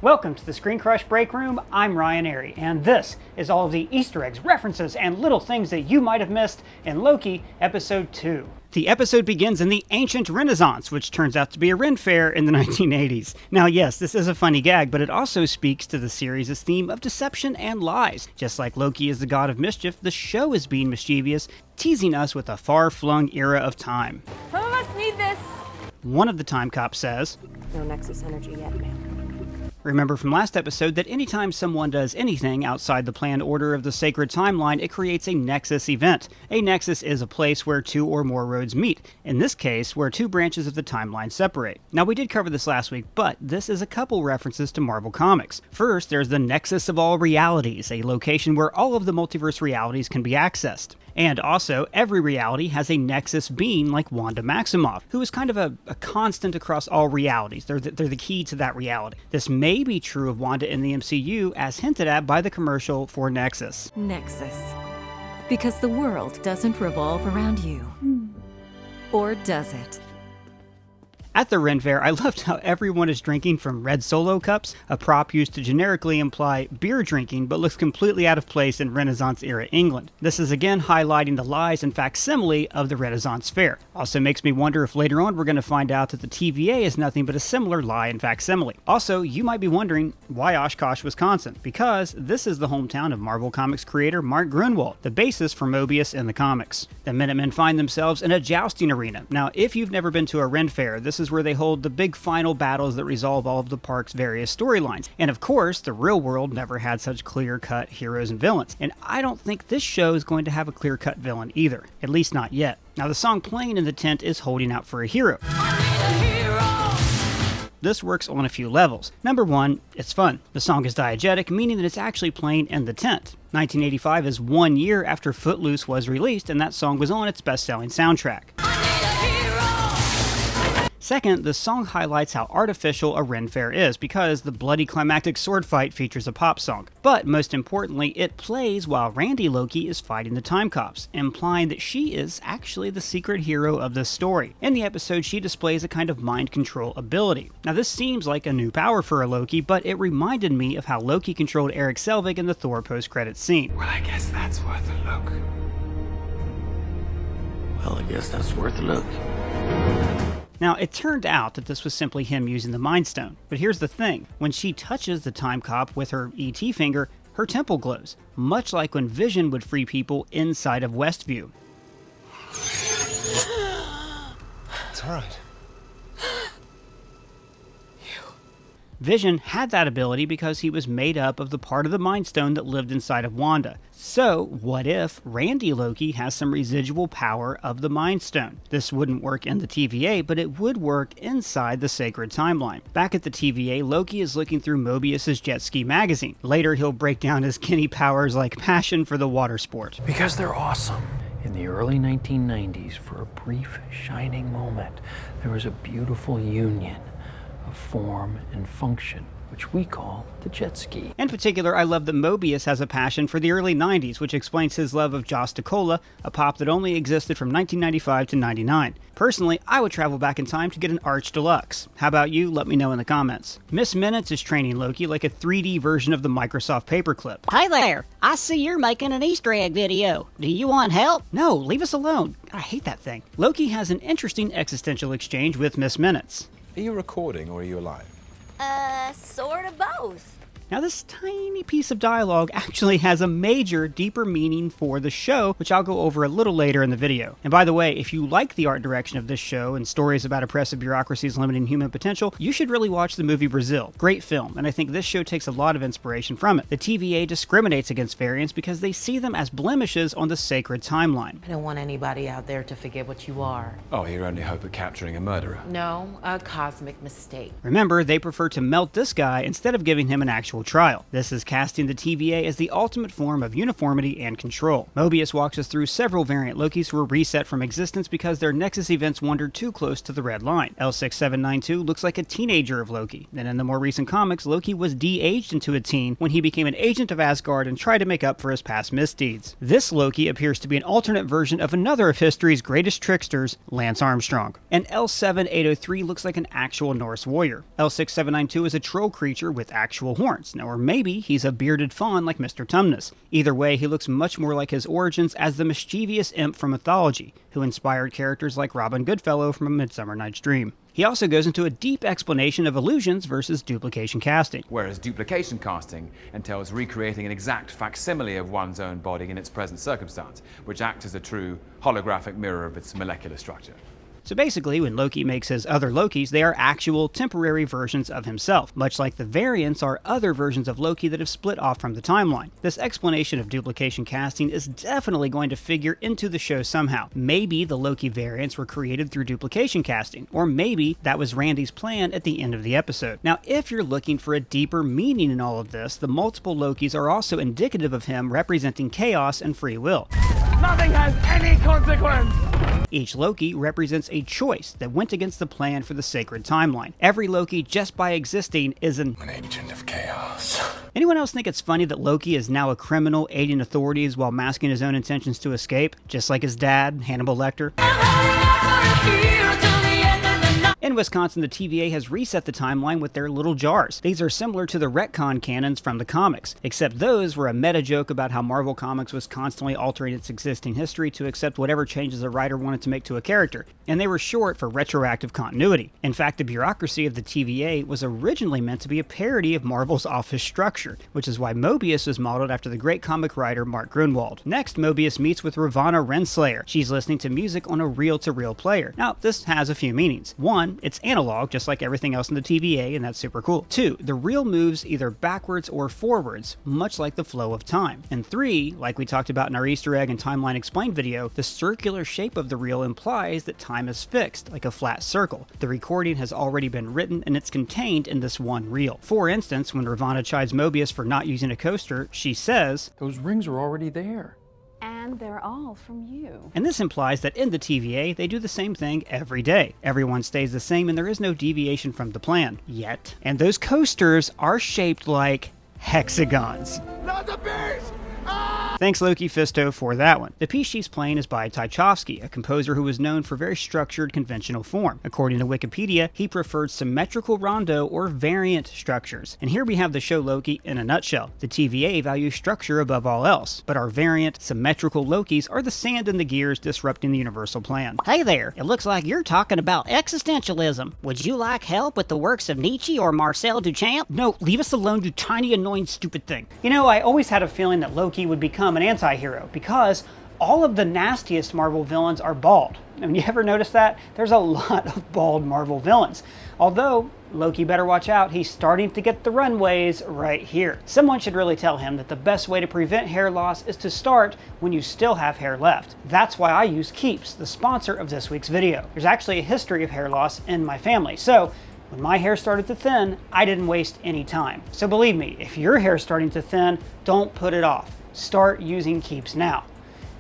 Welcome to the ScreenCrush Break Room. I'm Ryan Arey, and this is all of the Easter eggs, references, and little things that you might have missed in Loki Episode 2. The episode begins in the ancient Renaissance, which turns out to be a Ren Fair in the 1980s. Now yes, this is a funny gag, but it also speaks to the series' theme of deception and lies. Just like Loki is the god of mischief, the show is being mischievous, teasing us with a far-flung era of time. Some of us need this. One of the time cops says, No Nexus energy yet, ma'am. Remember from last episode that anytime someone does anything outside the planned order of the sacred timeline, it creates a Nexus event. A Nexus is a place where two or more roads meet, in this case, where two branches of the timeline separate. Now we did cover this last week, but this is a couple references to Marvel Comics. First, there's the Nexus of all realities, a location where all of the multiverse realities can be accessed. And also, every reality has a Nexus being like Wanda Maximoff, who is kind of a constant across all realities. They're the key to that reality. This may be true of Wanda in the MCU, as hinted at by the commercial for Nexus. Nexus. Because the world doesn't revolve around you. Or does it? At the Ren Fair, I loved how everyone is drinking from red Solo cups, a prop used to generically imply beer drinking, but looks completely out of place in Renaissance-era England. This is again highlighting the lies and facsimile of the Renaissance Fair. Also makes me wonder if later on we're going to find out that the TVA is nothing but a similar lie and facsimile. Also, you might be wondering why Oshkosh, Wisconsin, because this is the hometown of Marvel Comics creator Mark Gruenwald, the basis for Mobius in the comics. The Minutemen find themselves in a jousting arena. Now, if you've never been to a Ren Fair, this is where they hold the big final battles that resolve all of the park's various storylines. And of course, the real world never had such clear-cut heroes and villains. And I don't think this show is going to have a clear-cut villain either. At least not yet. Now, the song playing in the tent is Holding Out for a Hero. This works on a few levels. Number one, it's fun. The song is diegetic, meaning that it's actually playing in the tent. 1985 is 1 year after Footloose was released, and that song was on its best-selling soundtrack. Second, the song highlights how artificial a Ren Fair is, because the bloody climactic sword fight features a pop song. But most importantly, it plays while Lady Loki is fighting the time cops, implying that she is actually the secret hero of this story. In the episode, she displays a kind of mind control ability. Now this seems like a new power for a Loki, but it reminded me of how Loki controlled Eric Selvig in the Thor post-credits scene. Well, I guess that's worth a look. Well, I guess that's worth a look. Now, it turned out that this was simply him using the Mind Stone. But here's the thing. When she touches the time cop with her ET finger, her temple glows, much like when Vision would free people inside of Westview. It's alright. Vision had that ability because he was made up of the part of the Mind Stone that lived inside of Wanda. So, what if Lady Loki has some residual power of the Mind Stone? This wouldn't work in the TVA, but it would work inside the sacred timeline. Back at the TVA, Loki is looking through Mobius's jet ski magazine. Later, he'll break down his skinny powers like passion for the water sport. Because they're awesome. In the early 1990s, for a brief, shining moment, there was a beautiful union of form and function, which we call the jet ski. In particular, I love that Mobius has a passion for the early 90s, which explains his love of Joss DeCola, a pop that only existed from 1995 to 99. Personally, I would travel back in time to get an Arch Deluxe. How about you? Let me know in the comments. Miss Minutes is training Loki like a 3D version of the Microsoft Paperclip. Hey there, I see you're making an Easter egg video. Do you want help? No, leave us alone. I hate that thing. Loki has an interesting existential exchange with Miss Minutes. Are you recording or are you alive? Sort of both. Now this tiny piece of dialogue actually has a major, deeper meaning for the show, which I'll go over a little later in the video. And by the way, if you like the art direction of this show and stories about oppressive bureaucracies limiting human potential, you should really watch the movie Brazil. Great film, and I think this show takes a lot of inspiration from it. The TVA discriminates against variants because they see them as blemishes on the sacred timeline. I don't want anybody out there to forget what you are. Oh, you only hope at capturing a murderer. No, a cosmic mistake. Remember, they prefer to melt this guy instead of giving him an actual actual trial. This is casting the TVA as the ultimate form of uniformity and control. Mobius walks us through several variant Lokis who were reset from existence because their Nexus events wandered too close to the red line. L6792 looks like a teenager of Loki, and in the more recent comics, Loki was de-aged into a teen when he became an agent of Asgard and tried to make up for his past misdeeds. This Loki appears to be an alternate version of another of history's greatest tricksters, Lance Armstrong. And L7803 looks like an actual Norse warrior. L6792 is a troll creature with actual horns. Now, or maybe he's a bearded faun like Mr. Tumnus. Either way, he looks much more like his origins as the mischievous imp from mythology, who inspired characters like Robin Goodfellow from A Midsummer Night's Dream. He also goes into a deep explanation of illusions versus duplication casting. Whereas duplication casting entails recreating an exact facsimile of one's own body in its present circumstance, which acts as a true holographic mirror of its molecular structure. So basically, when Loki makes his other Lokis, they are actual temporary versions of himself, much like the variants are other versions of Loki that have split off from the timeline. This explanation of duplication casting is definitely going to figure into the show somehow. Maybe the Loki variants were created through duplication casting, or maybe that was Randy's plan at the end of the episode. Now, if you're looking for a deeper meaning in all of this, the multiple Lokis are also indicative of him representing chaos and free will. Nothing has any consequence! Each Loki represents a choice that went against the plan for the sacred timeline. Every Loki, just by existing, is an agent of chaos. Anyone else think it's funny that Loki is now a criminal aiding authorities while masking his own intentions to escape, just like his dad, Hannibal Lecter? In Wisconsin, the TVA has reset the timeline with their little jars. These are similar to the retcon canons from the comics, except those were a meta joke about how Marvel Comics was constantly altering its existing history to accept whatever changes a writer wanted to make to a character, and they were short for retroactive continuity. In fact, the bureaucracy of the TVA was originally meant to be a parody of Marvel's office structure, which is why Mobius is modeled after the great comic writer Mark Grunwald. Next, Mobius meets with Ravonna Renslayer. She's listening to music on a reel-to-reel player. Now, this has a few meanings. One, it's analog, just like everything else in the TVA, and that's super cool. 2, the reel moves either backwards or forwards, much like the flow of time. And 3, like we talked about in our Easter egg and timeline explained video, the circular shape of the reel implies that time is fixed, like a flat circle. The recording has already been written, and it's contained in this one reel. For instance, when Ravonna chides Mobius for not using a coaster, she says, Those rings are already there. And they're all from you. And this implies that in the TVA, they do the same thing every day. Everyone stays the same and there is no deviation from the plan. Yet. And those coasters are shaped like hexagons. Not the beast! Thanks Loki Fisto for that one. The piece she's playing is by Tchaikovsky, a composer who was known for very structured conventional form. According to Wikipedia, he preferred symmetrical rondo or variant structures. And here we have the show Loki in a nutshell. The TVA values structure above all else, but our variant, symmetrical Lokis are the sand in the gears disrupting the universal plan. Hey there, it looks like you're talking about existentialism. Would you like help with the works of Nietzsche or Marcel Duchamp? No, leave us alone, you tiny, annoying, stupid thing. You know, I always had a feeling that Loki would become an anti-hero because all of the nastiest Marvel villains are bald. I mean, you ever notice that? There's a lot of bald Marvel villains. Although, Loki better watch out, he's starting to get the runways right here. Someone should really tell him that the best way to prevent hair loss is to start when you still have hair left. That's why I use Keeps, the sponsor of this week's video. There's actually a history of hair loss in my family, so when my hair started to thin, I didn't waste any time. So believe me, if your hair's starting to thin, don't put it off. Start using Keeps now.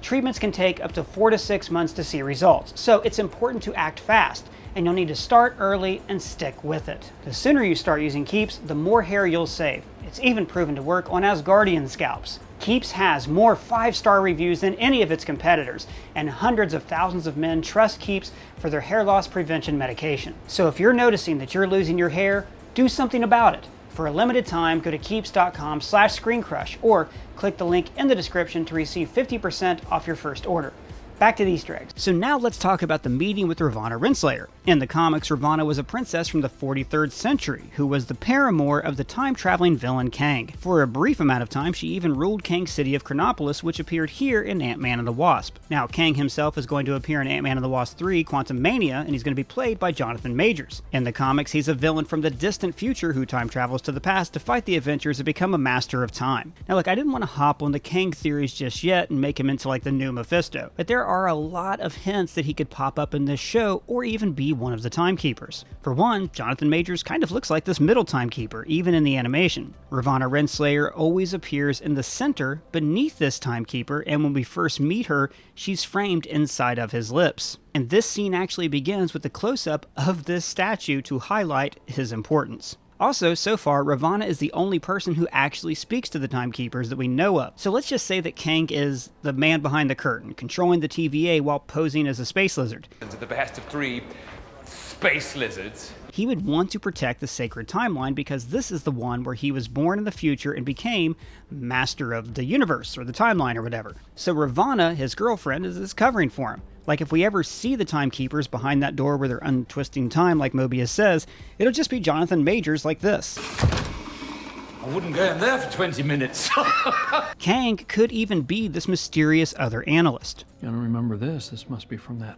Treatments can take up to 4 to 6 months to see results, so it's important to act fast, and you'll need to start early and stick with it. The sooner you start using Keeps, the more hair you'll save. It's even proven to work on Asgardian scalps. Keeps has more 5-star reviews than any of its competitors, and hundreds of thousands of men trust Keeps for their hair loss prevention medication. So if you're noticing that you're losing your hair, do something about it. For a limited time, go to keeps.com/ScreenCrush or click the link in the description to receive 50% off your first order. Back to the Easter eggs. So now let's talk about the meeting with Ravonna Renslayer. In the comics, Ravonna was a princess from the 43rd century who was the paramour of the time-traveling villain Kang. For a brief amount of time, she even ruled Kang's city of Chronopolis, which appeared here in Ant-Man and the Wasp. Now, Kang himself is going to appear in Ant-Man and the Wasp 3, Quantum Mania, and he's going to be played by Jonathan Majors. In the comics, he's a villain from the distant future who time travels to the past to fight the Avengers and become a master of time. Now look, I didn't want to hop on the Kang theories just yet and make him into like the new Mephisto, but there are a lot of hints that he could pop up in this show or even be one of the timekeepers. For one, Jonathan Majors kind of looks like this middle timekeeper, even in the animation. Ravonna Renslayer always appears in the center beneath this timekeeper, and when we first meet her, she's framed inside of his lips. And this scene actually begins with a close-up of this statue to highlight his importance. Also, so far, Ravonna is the only person who actually speaks to the timekeepers that we know of. So let's just say that Kang is the man behind the curtain, controlling the TVA while posing as a space lizard. Into the behest of 3 space lizards. He would want to protect the sacred timeline because this is the one where he was born in the future and became master of the universe or the timeline or whatever. So Ravonna, his girlfriend, is covering for him. Like if we ever see the timekeepers behind that door where they're untwisting time like Mobius says, it'll just be Jonathan Majors like this. I wouldn't go in there for 20 minutes. Kang could even be this mysterious other analyst. I don't remember this. This must be from that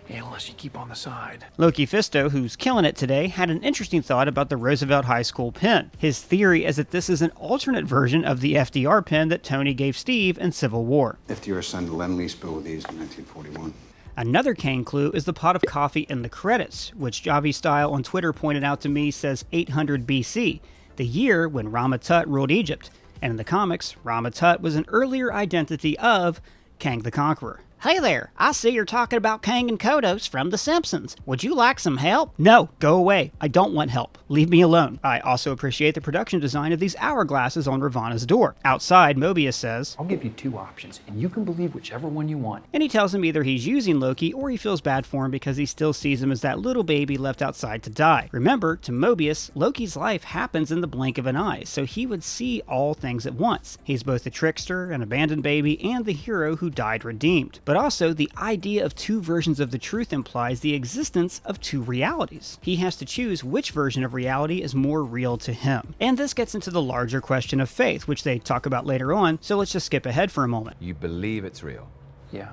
analyst you keep on the side. Loki Fisto, who's killing it today, had an interesting thought about the Roosevelt High School pen. His theory is that this is an alternate version of the FDR pen that Tony gave Steve in Civil War. FDR signed a Lend-Lease bill with these in 1941. Another Kang clue is the pot of coffee in the credits, which Javi Style on Twitter pointed out to me says 800 BC, the year when Rama-Tut ruled Egypt. And in the comics, Rama-Tut was an earlier identity of Kang the Conqueror. Hey there, I see you're talking about Kang and Kodos from The Simpsons. Would you like some help? No, go away. I don't want help. Leave me alone. I also appreciate the production design of these hourglasses on Ravonna's door. Outside, Mobius says, I'll give you 2 options, and you can believe whichever one you want. And he tells him either he's using Loki or he feels bad for him because he still sees him as that little baby left outside to die. Remember, to Mobius, Loki's life happens in the blink of an eye, so he would see all things at once. He's both the trickster, an abandoned baby, and the hero who died redeemed. But also, the idea of 2 versions of the truth implies the existence of 2 realities. He has to choose which version of reality is more real to him. And this gets into the larger question of faith, which they talk about later on, so let's just skip ahead for a moment. You believe it's real. Yeah.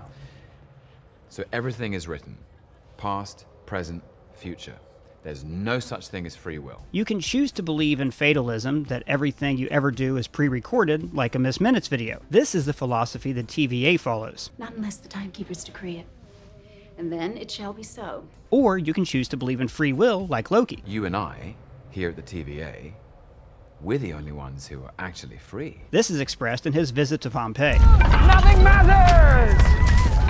So everything is written. Past, present, future. There's no such thing as free will. You can choose to believe in fatalism, that everything you ever do is pre-recorded, like a Miss Minutes video. This is the philosophy that TVA follows. Not unless the timekeepers decree it. And then it shall be so. Or you can choose to believe in free will, like Loki. You and I, here at the TVA, we're the only ones who are actually free. This is expressed in his visit to Pompeii. Nothing matters!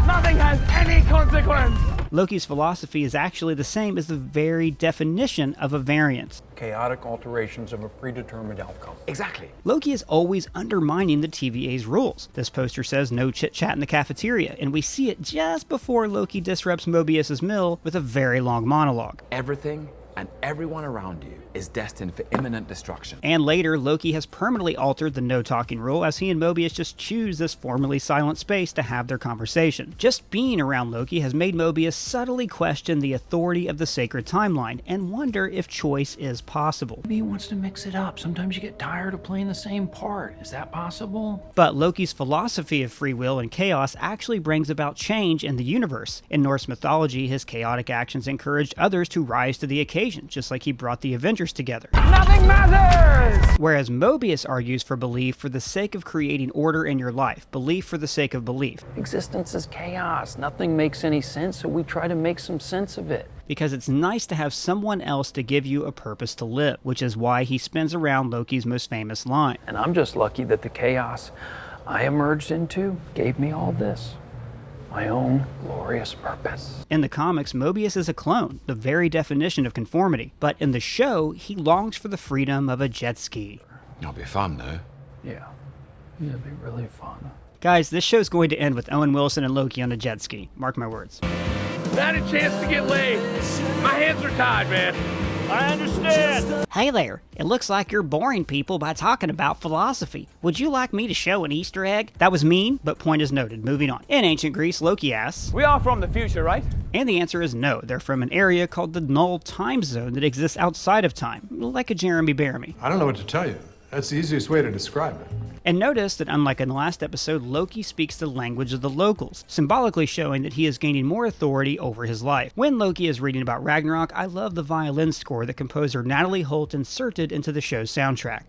Nothing has any consequence! Loki's philosophy is actually the same as the very definition of a variance. Chaotic alterations of a predetermined outcome. Exactly. Loki is always undermining the TVA's rules. This poster says no chit-chat in the cafeteria, and we see it just before Loki disrupts Mobius's mill with a very long monologue. Everything and everyone around you is destined for imminent destruction. And later, Loki has permanently altered the no-talking rule as he and Mobius just choose this formerly silent space to have their conversation. Just being around Loki has made Mobius subtly question the authority of the sacred timeline and wonder if choice is possible. Maybe he wants to mix it up. Sometimes you get tired of playing the same part. Is that possible? But Loki's philosophy of free will and chaos actually brings about change in the universe. In Norse mythology, his chaotic actions encouraged others to rise to the occasion, just like he brought the Avengers together. Nothing matters! Whereas Mobius argues for belief for the sake of creating order in your life, belief for the sake of belief. Existence is chaos. Nothing makes any sense, so we try to make some sense of it. Because it's nice to have someone else to give you a purpose to live, which is why he spins around Loki's most famous line. And I'm just lucky that the chaos I emerged into gave me all this. My own glorious purpose. In the comics, Mobius is a clone, the very definition of conformity. But in the show, he longs for the freedom of a jet ski. It'll be fun, though. Yeah. It'd be really fun. Guys, this show's going to end with Owen Wilson and Loki on a jet ski. Mark my words. Not a chance to get laid. My hands are tied, man. I understand. Hey there, it looks like you're boring people by talking about philosophy. Would you like me to show an Easter egg? That was mean, but point is noted. Moving on. In ancient Greece, Loki asks, We are from the future, right? and the answer is no. They're from an area called the null time zone that exists outside of time, like a Jeremy Bearimy. I don't know what to tell you. That's the easiest way to describe it. And notice that unlike in the last episode, Loki speaks the language of the locals, symbolically showing that he is gaining more authority over his life. When Loki is reading about Ragnarok, I love the violin score that composer Natalie Holt inserted into the show's soundtrack.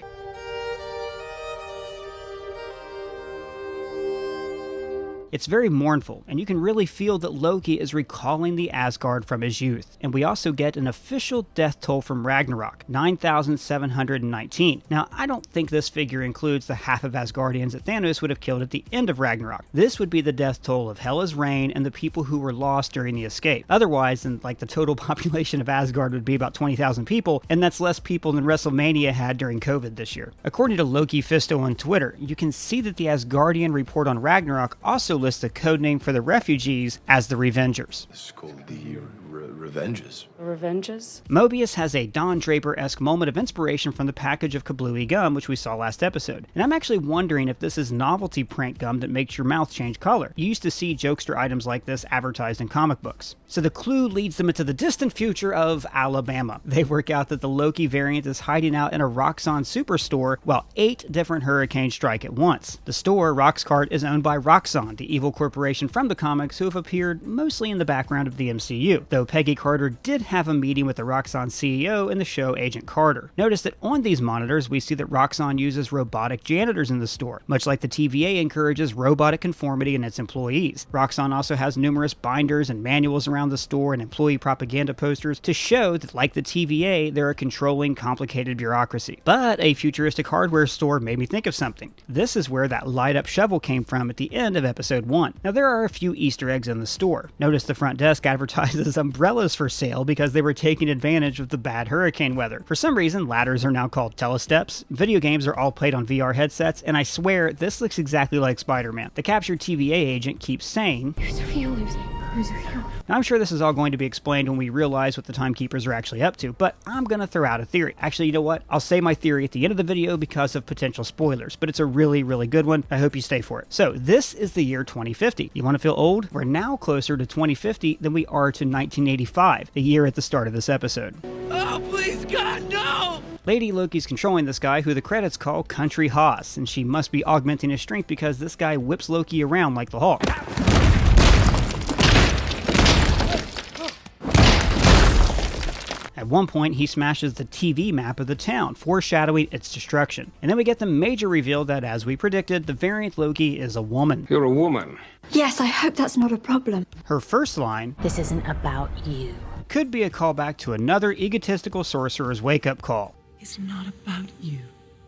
It's very mournful, and you can really feel that Loki is recalling the Asgard from his youth. And we also get an official death toll from Ragnarok, 9,719. Now, I don't think this figure includes the half of Asgardians that Thanos would have killed at the end of Ragnarok. This would be the death toll of Hela's reign and the people who were lost during the escape. Otherwise, then, like, the total population of Asgard would be about 20,000 people, and that's less people than WrestleMania had during COVID this year. According to Loki Fisto on Twitter, you can see that the Asgardian report on Ragnarok also lists the codename for the refugees as the Revengers. This is called the Revenges. Revenges? Mobius has a Don Draper-esque moment of inspiration from the package of Kablooey gum, which we saw last episode. And I'm actually wondering if this is novelty prank gum that makes your mouth change color. You used to see jokester items like this advertised in comic books. So the clue leads them into the distant future of Alabama. They work out that the Loki variant is hiding out in a Roxxon superstore while 8 different hurricanes strike at once. The store, Roxxcart, is owned by Roxxon, the evil corporation from the comics who have appeared mostly in the background of the MCU, though Peggy Carter did have a meeting with the Roxxon CEO in the show Agent Carter. Notice that on these monitors we see that Roxxon uses robotic janitors in the store, much like the TVA encourages robotic conformity in its employees. Roxxon also has numerous binders and manuals around the store and employee propaganda posters to show that, like the TVA, they're a controlling, complicated bureaucracy. But a futuristic hardware store made me think of something. This is where that light-up shovel came from at the end of episode 1. Now there are a few Easter eggs in the store. Notice the front desk advertises umbrellas for sale because they were taking advantage of the bad hurricane weather. For some reason, ladders are now called telesteps. Video games are all played on VR headsets, and I swear this looks exactly like Spider-Man. The captured TVA agent keeps saying, Who's real? Who's real? Now, I'm sure this is all going to be explained when we realize what the timekeepers are actually up to, but I'm going to throw out a theory. Actually, you know what? I'll say my theory at the end of the video because of potential spoilers, but it's a really, really good one. I hope you stay for it. So, this is the year 2050. You want to feel old? We're now closer to 2050 than we are to 1985, the year at the start of this episode. Oh, please, God, no! Lady Loki's controlling this guy who the credits call Country Hoss, and she must be augmenting his strength because this guy whips Loki around like the Hulk. At one point, he smashes the TV map of the town, foreshadowing its destruction. And then we get the major reveal that, as we predicted, the variant Loki is a woman. You're a woman. Yes, I hope that's not a problem. Her first line, This isn't about you. could be a callback to another egotistical sorcerer's wake-up call. It's not about you.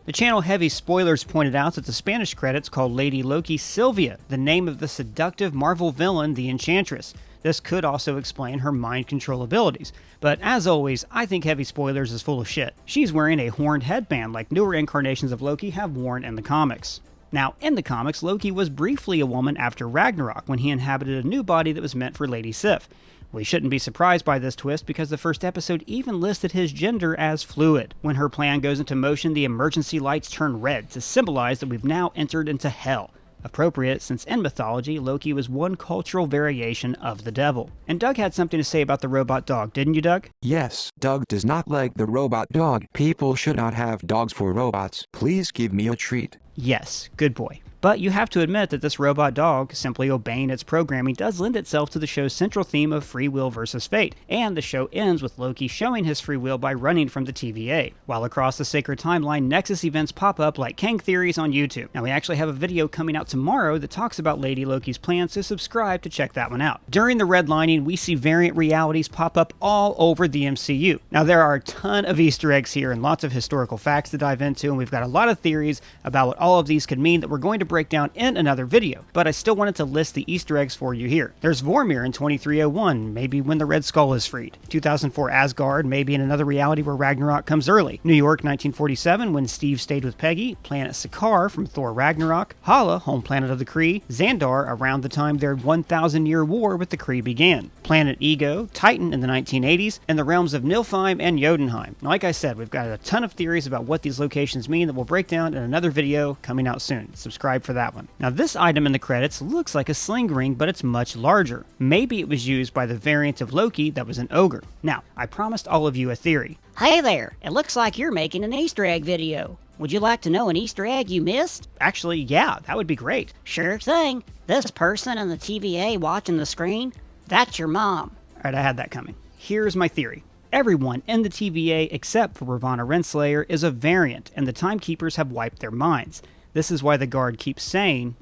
The channel Heavy Spoilers pointed out that the Spanish credits called Lady Loki Sylvia, the name of the seductive Marvel villain, the Enchantress. This could also explain her mind control abilities. But as always, I think Heavy Spoilers is full of shit. She's wearing a horned headband like newer incarnations of Loki have worn in the comics. Now, in the comics, Loki was briefly a woman after Ragnarok when he inhabited a new body that was meant for Lady Sif. We shouldn't be surprised by this twist because the first episode even listed his gender as fluid. When her plan goes into motion, the emergency lights turn red to symbolize that we've now entered into hell. Appropriate, since in mythology, Loki was one cultural variation of the devil. And Doug had something to say about the robot dog, didn't you, Doug? Yes, Doug does not like the robot dog. People should not have dogs for robots. Please give me a treat. Yes, good boy. But you have to admit that this robot dog, simply obeying its programming, does lend itself to the show's central theme of free will versus fate, and the show ends with Loki showing his free will by running from the TVA. While across the sacred timeline, Nexus events pop up like Kang theories on YouTube. Now, we actually have a video coming out tomorrow that talks about Lady Loki's plan, so subscribe to check that one out. During the redlining, we see variant realities pop up all over the MCU. Now, there are a ton of Easter eggs here and lots of historical facts to dive into, and we've got a lot of theories about what all of these could mean that we're going to break down in another video, but I still wanted to list the Easter eggs for you here. There's Vormir in 2301, maybe when the Red Skull is freed. 2004 Asgard, maybe in another reality where Ragnarok comes early. New York 1947, when Steve stayed with Peggy. Planet Sakaar from Thor Ragnarok. Hala, home planet of the Kree. Xandar, around the time their 1,000-year war with the Kree began. Planet Ego, Titan in the 1980s, and the realms of Niflheim and Jotunheim. Now, like I said, we've got a ton of theories about what these locations mean that we'll break down in another video coming out soon. Subscribe for that one. Now, this item in the credits looks like a sling ring, but it's much larger. Maybe it was used by the variant of Loki that was an ogre. Now, I promised all of you a theory. Hey there, it looks like you're making an Easter egg video. Would you like to know an Easter egg you missed? Actually, yeah, that would be great. Sure thing. This person in the TVA watching the screen, that's your mom. Alright, I had that coming. Here's my theory. Everyone in the TVA except for Ravonna Renslayer is a variant, and the Timekeepers have wiped their minds. This is why the guard keeps saying,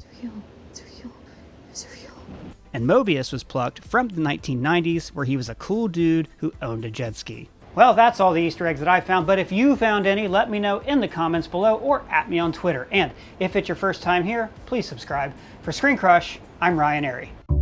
and Mobius was plucked from the 1990s, where he was a cool dude who owned a jet ski. Well, that's all the Easter eggs that I found, but if you found any, let me know in the comments below or at me on Twitter. And if it's your first time here, please subscribe. For ScreenCrush, I'm Ryan Arey.